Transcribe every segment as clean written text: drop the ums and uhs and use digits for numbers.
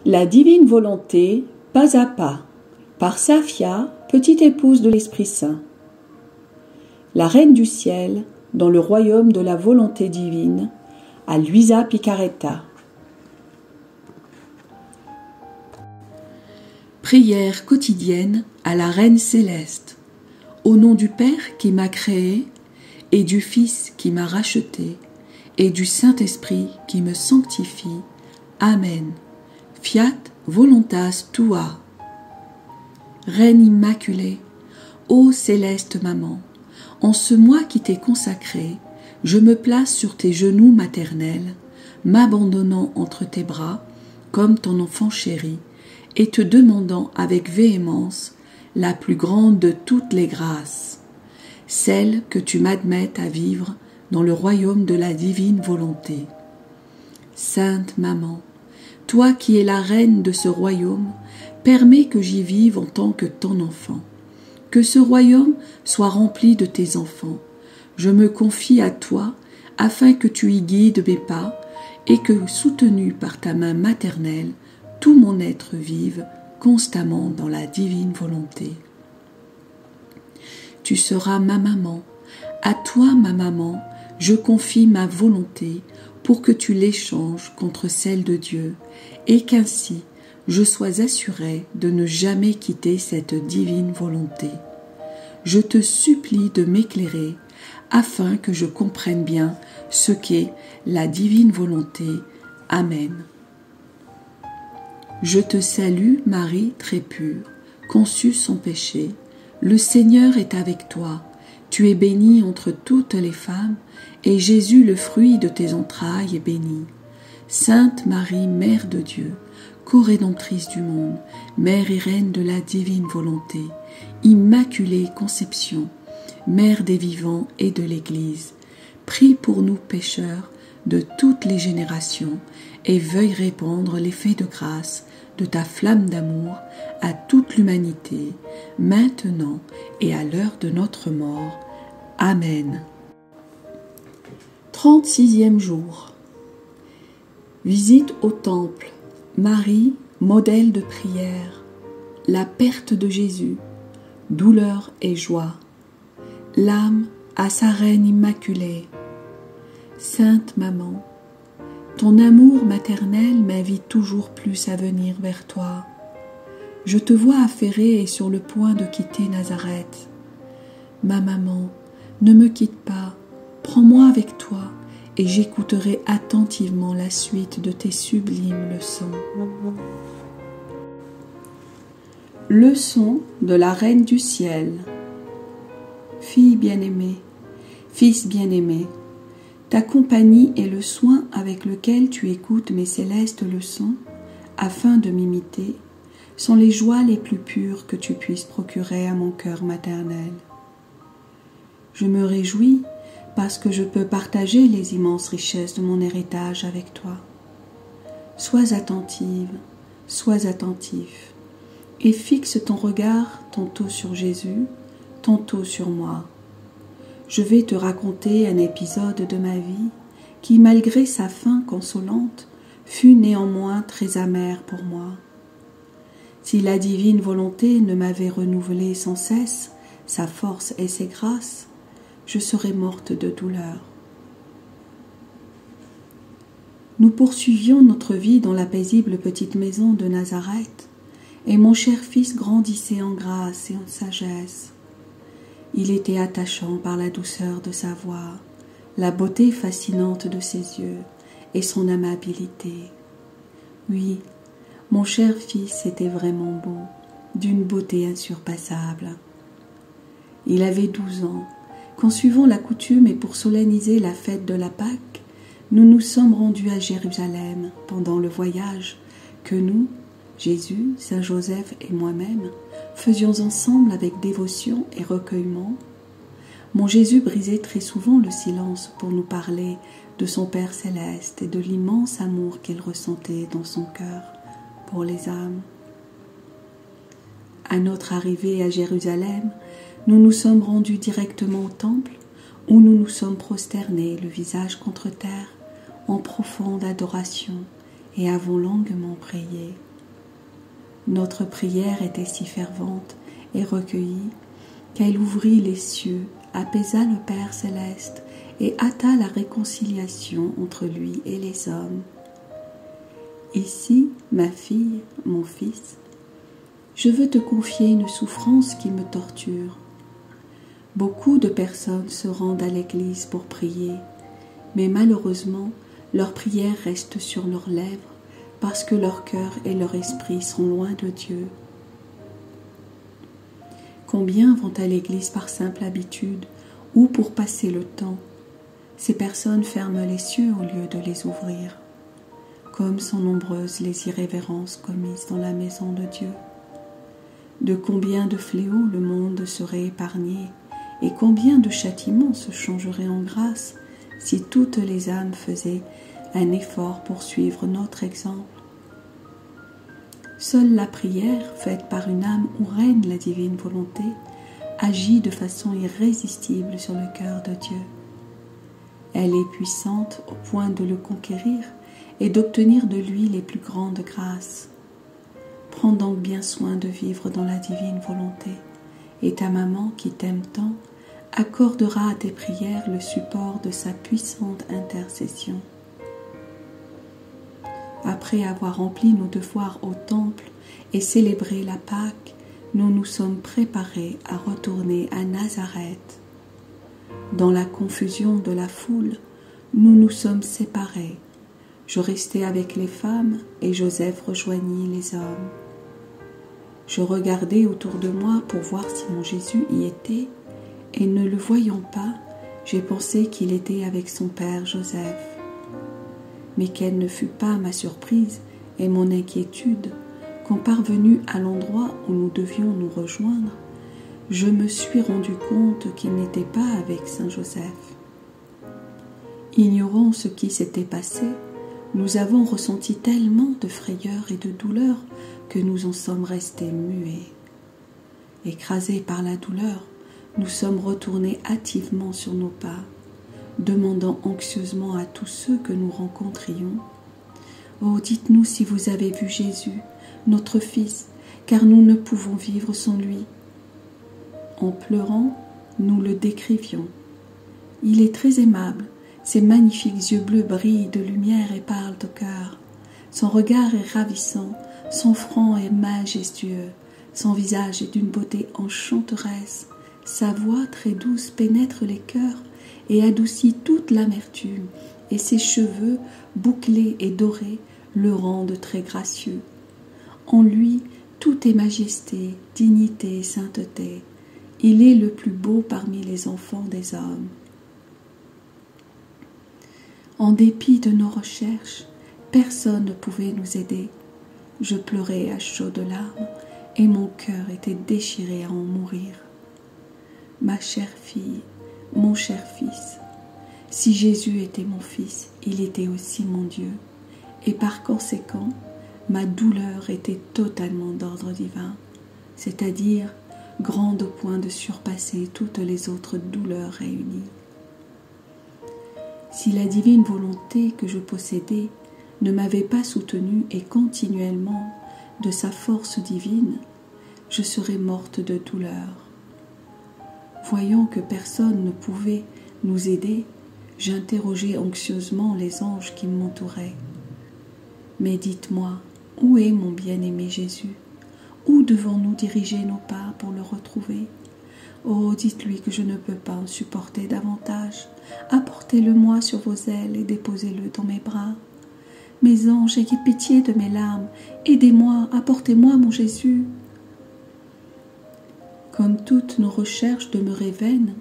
La divine volonté, pas à pas, par Safia, petite épouse de l'Esprit Saint. La Reine du Ciel, dans le royaume de la volonté divine, à Luisa Picaretta. Prière quotidienne à la Reine Céleste. Au nom du Père qui m'a créé, et du Fils qui m'a racheté, et du Saint-Esprit qui me sanctifie. Amen. Fiat voluntas tua. Reine immaculée, ô céleste maman, en ce mois qui t'est consacré, je me place sur tes genoux maternels, m'abandonnant entre tes bras, comme ton enfant chéri, et te demandant avec véhémence la plus grande de toutes les grâces, celle que tu m'admettes à vivre dans le royaume de la divine volonté. Sainte Maman, toi qui es la reine de ce royaume, permets que j'y vive en tant que ton enfant. Que ce royaume soit rempli de tes enfants. Je me confie à toi afin que tu y guides mes pas et que, soutenu par ta main maternelle, tout mon être vive constamment dans la divine volonté. Tu seras ma maman. À toi, ma maman, je confie ma volonté pour que tu l'échanges contre celle de Dieu et qu'ainsi je sois assurée de ne jamais quitter cette divine volonté. Je te supplie de m'éclairer afin que je comprenne bien ce qu'est la divine volonté. Amen. Je te salue, Marie très pure, conçue sans péché. Le Seigneur est avec toi. Tu es bénie entre toutes les femmes, et Jésus, le fruit de tes entrailles, est béni. Sainte Marie, Mère de Dieu, co-rédemptrice du monde, Mère et Reine de la divine volonté, Immaculée Conception, Mère des vivants et de l'Église, prie pour nous pécheurs de toutes les générations et veuille répandre l'effet de grâce de ta flamme d'amour à toute l'humanité, maintenant et à l'heure de notre mort. Amen. 36e jour. Visite au temple. Marie, modèle de prière. La perte de Jésus. Douleur et joie. L'âme à sa reine immaculée. Sainte Maman, ton amour maternel m'invite toujours plus à venir vers toi. Je te vois affairée et sur le point de quitter Nazareth. Ma maman, ne me quitte pas, prends-moi avec toi et j'écouterai attentivement la suite de tes sublimes leçons. Leçon de la Reine du Ciel. Fille bien-aimée, fils bien-aimé, ta compagnie et le soin avec lequel tu écoutes mes célestes leçons, afin de m'imiter, sont les joies les plus pures que tu puisses procurer à mon cœur maternel. Je me réjouis parce que je peux partager les immenses richesses de mon héritage avec toi. Sois attentive, sois attentif, et fixe ton regard tantôt sur Jésus, tantôt sur moi. Je vais te raconter un épisode de ma vie qui, malgré sa fin consolante, fut néanmoins très amer pour moi. Si la divine volonté ne m'avait renouvelé sans cesse sa force et ses grâces, je serais morte de douleur. Nous poursuivions notre vie dans la paisible petite maison de Nazareth, et mon cher fils grandissait en grâce et en sagesse. Il était attachant par la douceur de sa voix, la beauté fascinante de ses yeux et son amabilité. Oui, mon cher fils était vraiment beau, d'une beauté insurpassable. Il avait 12 ans, quand suivant la coutume et pour solenniser la fête de la Pâque, nous nous sommes rendus à Jérusalem pendant le voyage que nous, Jésus, Saint Joseph et moi-même, faisions ensemble avec dévotion et recueillement. Mon Jésus brisait très souvent le silence pour nous parler de son Père céleste et de l'immense amour qu'il ressentait dans son cœur pour les âmes. À notre arrivée à Jérusalem, nous nous sommes rendus directement au temple où nous nous sommes prosternés, le visage contre terre, en profonde adoration et avons longuement prié. Notre prière était si fervente et recueillie qu'elle ouvrit les cieux, apaisa le Père céleste et hâta la réconciliation entre lui et les hommes. Ici, ma fille, mon fils, je veux te confier une souffrance qui me torture. Beaucoup de personnes se rendent à l'église pour prier, mais malheureusement, leurs prières restent sur leurs lèvres parce que leur cœur et leur esprit sont loin de Dieu. Combien vont à l'église par simple habitude ou pour passer le temps? Ces personnes ferment les cieux au lieu de les ouvrir. Comme sont nombreuses les irrévérences commises dans la maison de Dieu. De combien de fléaux le monde serait épargné et combien de châtiments se changeraient en grâce si toutes les âmes faisaient un effort pour suivre notre exemple. Seule la prière, faite par une âme où règne la divine volonté, agit de façon irrésistible sur le cœur de Dieu. Elle est puissante au point de le conquérir et d'obtenir de lui les plus grandes grâces. Prends donc bien soin de vivre dans la divine volonté, et ta maman qui t'aime tant accordera à tes prières le support de sa puissante intercession. Après avoir rempli nos devoirs au temple et célébré la Pâque, nous nous sommes préparés à retourner à Nazareth. Dans la confusion de la foule, nous nous sommes séparés. Je restai avec les femmes et Joseph rejoignit les hommes. Je regardai autour de moi pour voir si mon Jésus y était, et ne le voyant pas, j'ai pensé qu'il était avec son père Joseph. Mais quelle ne fut pas ma surprise et mon inquiétude quand parvenu à l'endroit où nous devions nous rejoindre, je me suis rendu compte qu'il n'était pas avec Saint Joseph. Ignorant ce qui s'était passé, nous avons ressenti tellement de frayeur et de douleur que nous en sommes restés muets. Écrasés par la douleur, nous sommes retournés hâtivement sur nos pas, demandant anxieusement à tous ceux que nous rencontrions « Oh, dites-nous si vous avez vu Jésus, notre Fils, car nous ne pouvons vivre sans lui. » En pleurant, nous le décrivions. Il est très aimable, ses magnifiques yeux bleus brillent de lumière et parlent au cœur. Son regard est ravissant, son front est majestueux, son visage est d'une beauté enchanteresse, sa voix très douce pénètre les cœurs et adoucit toute l'amertume, et ses cheveux, bouclés et dorés, le rendent très gracieux. En lui, tout est majesté, dignité et sainteté. Il est le plus beau parmi les enfants des hommes. En dépit de nos recherches, personne ne pouvait nous aider. Je pleurais à chaudes larmes et mon cœur était déchiré à en mourir. Ma chère fille, mon cher fils, si Jésus était mon fils, il était aussi mon Dieu, et par conséquent, ma douleur était totalement d'ordre divin, c'est-à-dire grande au point de surpasser toutes les autres douleurs réunies. Si la divine volonté que je possédais ne m'avait pas soutenue et continuellement de sa force divine, je serais morte de douleur. Voyant que personne ne pouvait nous aider, j'interrogeai anxieusement les anges qui m'entouraient. Mais dites-moi, où est mon bien-aimé Jésus? Où devons-nous diriger nos pas pour le retrouver? Oh, dites-lui que je ne peux pas en supporter davantage. Apportez-le-moi sur vos ailes et déposez-le dans mes bras. Mes anges, ayez pitié de mes larmes. Aidez-moi, apportez-moi mon Jésus. Comme toutes nos recherches demeuraient vaines,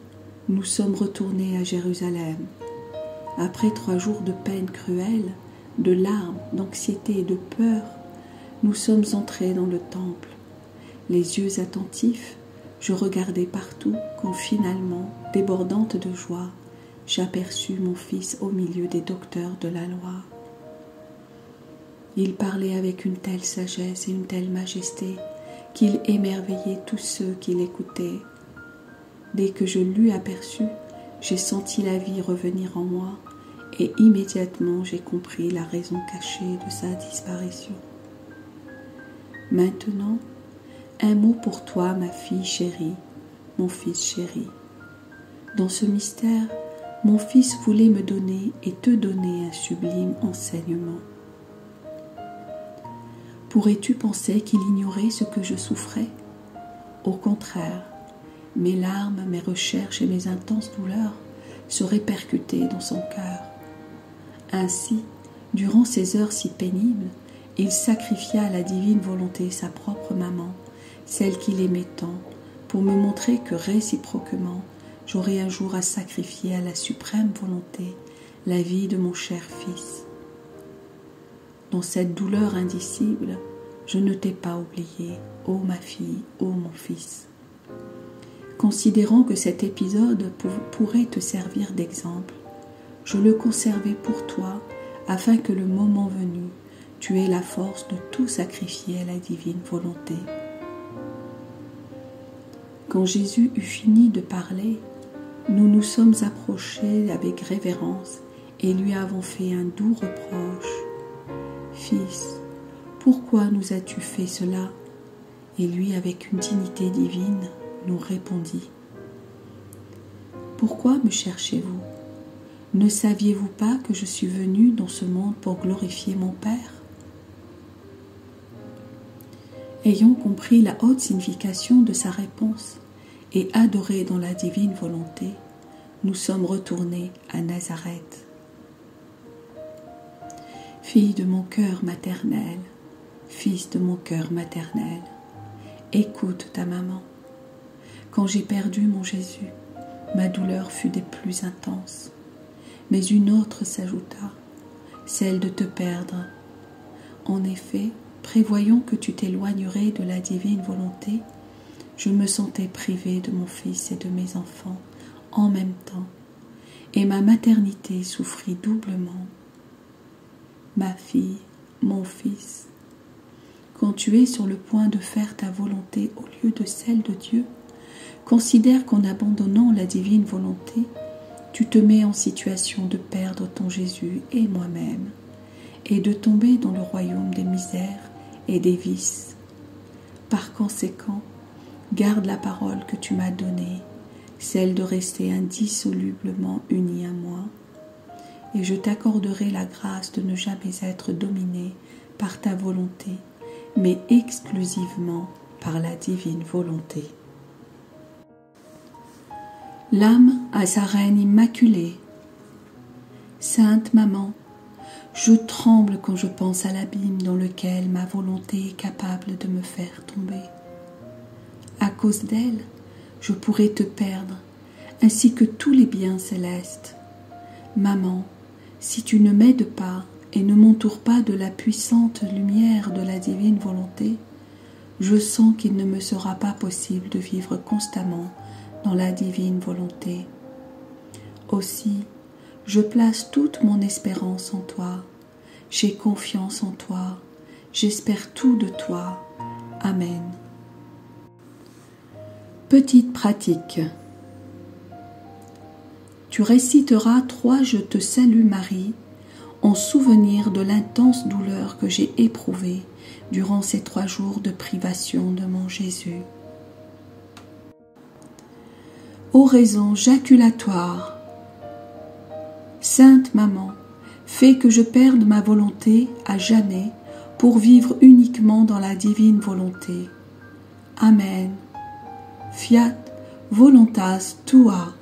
nous sommes retournés à Jérusalem. Après 3 jours de peine cruelle, de larmes, d'anxiété et de peur, nous sommes entrés dans le temple. Les yeux attentifs, je regardais partout quand finalement, débordante de joie, j'aperçus mon fils au milieu des docteurs de la loi. Il parlait avec une telle sagesse et une telle majesté qu'il émerveillait tous ceux qui l'écoutaient. Dès que je l'eus aperçu, j'ai senti la vie revenir en moi et immédiatement j'ai compris la raison cachée de sa disparition. Maintenant, un mot pour toi, ma fille chérie, mon fils chéri. Dans ce mystère, mon fils voulait me donner et te donner un sublime enseignement. Pourrais-tu penser qu'il ignorait ce que je souffrais? Au contraire, mes larmes, mes recherches et mes intenses douleurs se répercutaient dans son cœur. Ainsi, durant ces heures si pénibles, il sacrifia à la divine volonté sa propre maman, celle qu'il aimait tant, pour me montrer que réciproquement, j'aurais un jour à sacrifier à la suprême volonté la vie de mon cher fils. Dans cette douleur indicible, je ne t'ai pas oublié, ô ma fille, ô mon fils. Considérant que cet épisode pourrait te servir d'exemple, je le conservai pour toi, afin que le moment venu, tu aies la force de tout sacrifier à la divine volonté. Quand Jésus eut fini de parler, nous nous sommes approchés avec révérence et lui avons fait un doux reproche. « Fils, pourquoi nous as-tu fait cela ?» Et lui, avec une dignité divine, nous répondit. « Pourquoi me cherchez-vous? Ne saviez-vous pas que je suis venu dans ce monde pour glorifier mon Père ?» Ayant compris la haute signification de sa réponse et adorés dans la divine volonté, nous sommes retournés à Nazareth. Fille de mon cœur maternel, fils de mon cœur maternel, écoute ta maman. Quand j'ai perdu mon Jésus, ma douleur fut des plus intenses, mais une autre s'ajouta, celle de te perdre. En effet, prévoyant que tu t'éloignerais de la divine volonté, je me sentais privée de mon fils et de mes enfants en même temps, et ma maternité souffrit doublement. Ma fille, mon fils, quand tu es sur le point de faire ta volonté au lieu de celle de Dieu, considère qu'en abandonnant la divine volonté, tu te mets en situation de perdre ton Jésus et moi-même, et de tomber dans le royaume des misères et des vices. Par conséquent, garde la parole que tu m'as donnée, celle de rester indissolublement unie à moi, et je t'accorderai la grâce de ne jamais être dominé par ta volonté, mais exclusivement par la divine volonté. L'âme à sa reine immaculée. Sainte Maman, je tremble quand je pense à l'abîme dans lequel ma volonté est capable de me faire tomber. À cause d'elle, je pourrais te perdre, ainsi que tous les biens célestes. Maman, si tu ne m'aides pas et ne m'entoures pas de la puissante lumière de la divine volonté, je sens qu'il ne me sera pas possible de vivre constamment dans la divine volonté. Aussi, je place toute mon espérance en toi. J'ai confiance en toi. J'espère tout de toi. Amen. Petite pratique. Tu réciteras 3 Je te salue Marie en souvenir de l'intense douleur que j'ai éprouvée durant ces 3 jours de privation de mon Jésus. Oraison jaculatoire. Sainte Maman, fais que je perde ma volonté à jamais pour vivre uniquement dans la divine volonté. Amen. Fiat voluntas tua.